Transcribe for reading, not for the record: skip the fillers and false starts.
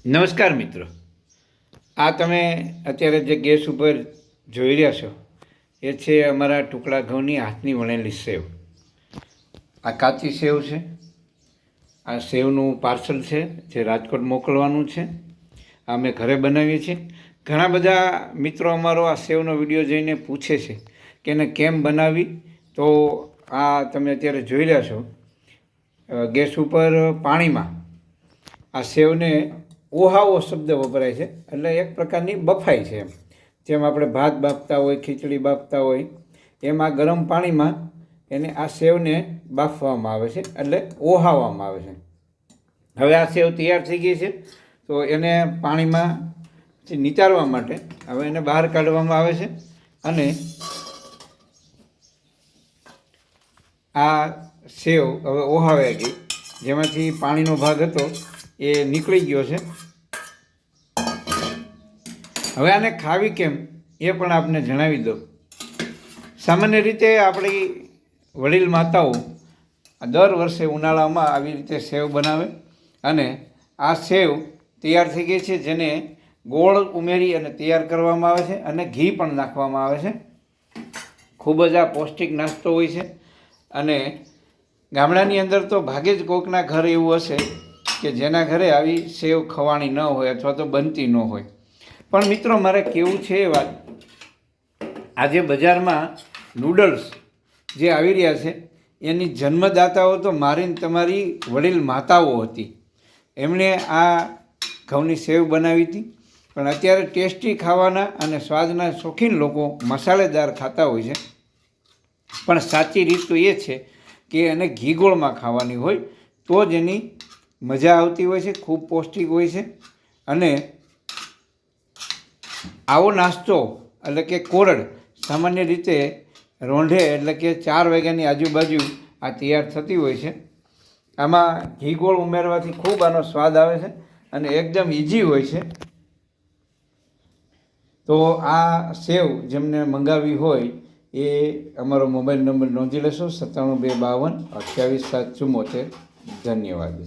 નમસ્કાર મિત્રો, આ તમે અત્યારે જે ગેસ ઉપર જોઈ રહ્યા છો એ છે અમારા ટુકડા ઘઉંની હાથની વણેલી સેવ. આ કાચી સેવ છે. આ સેવનું પાર્સલ છે જે રાજકોટ મોકલવાનું છે. આ અમે ઘરે બનાવીએ છીએ. ઘણા બધા મિત્રો અમારો આ સેવનો વિડીયો જોઈને પૂછે છે કે એને કેમ બનાવી. તો આ તમે અત્યારે જોઈ રહ્યા છો ગેસ ઉપર પાણીમાં આ સેવને ઓહાવો શબ્દ વપરાય છે, એટલે એક પ્રકારની બફાઈ છે. જેમ આપણે ભાત બાફતા હોય, ખીચડી બાફતા હોય, એમ આ ગરમ પાણીમાં એને આ સેવને બાફવામાં આવે છે, એટલે ઓહાવવામાં આવે છે. હવે આ સેવ તૈયાર થઈ ગઈ છે, તો એને પાણીમાં નિતારવા માટે હવે એને બહાર કાઢવામાં આવે છે. અને આ સેવ હવે ઓહાવાઈ ગઈ, જેમાંથી પાણીનો ભાગ હતો એ નીકળી ગયો છે. હવે આને ખાવી કેમ એ પણ આપને જણાવી દો. સામાન્ય રીતે આપણી વડીલ માતાઓ દર વર્ષે ઉનાળામાં આવી રીતે સેવ બનાવે, અને આ સેવ તૈયાર થઈ ગઈ છે, જેને ગોળ ઉમેરી અને તૈયાર કરવામાં આવે છે, અને ઘી પણ નાખવામાં આવે છે. ખૂબ જ આ પૌષ્ટિક નાસ્તો હોય છે. અને ગામડાની અંદર તો ભાગે જ કોઈકના ઘર એવું હશે કે જેના ઘરે આવી સેવ ખવાણી ન હોય અથવા તો બનતી ન હોય. પણ મિત્રો, મારે કહેવું છે એ વાત, આજે બજારમાં નૂડલ્સ જે આવી રહ્યા છે એની જન્મદાતાઓ તો મારી તમારી વડીલ માતાઓ હતી. એમણે આ ઘઉંની સેવ બનાવી હતી. પણ અત્યારે ટેસ્ટી ખાવાના અને સ્વાદના શોખીન લોકો મસાલેદાર ખાતા હોય છે. પણ સાચી રીત તો એ છે કે એને ઘી ગોળમાં ખાવાની હોય તો જ એની મજા આવતી હોય છે. ખૂબ પૌષ્ટિક હોય છે. અને આવો નાસ્તો એટલે કે કોરડ સામાન્ય રીતે રોંઢે એટલે કે 4 વાગ્યાની આજુબાજુ આ તૈયાર થતી હોય છે. આમાં ઘી ગોળ ઉમેરવાથી ખૂબ આનો સ્વાદ આવે છે અને એકદમ ઇઝી હોય છે. તો આ સેવ જેમને મંગાવી હોય એ અમારો મોબાઈલ નંબર નોંધી લેશો, 97 252 28 7 74. ધન્યવાદ.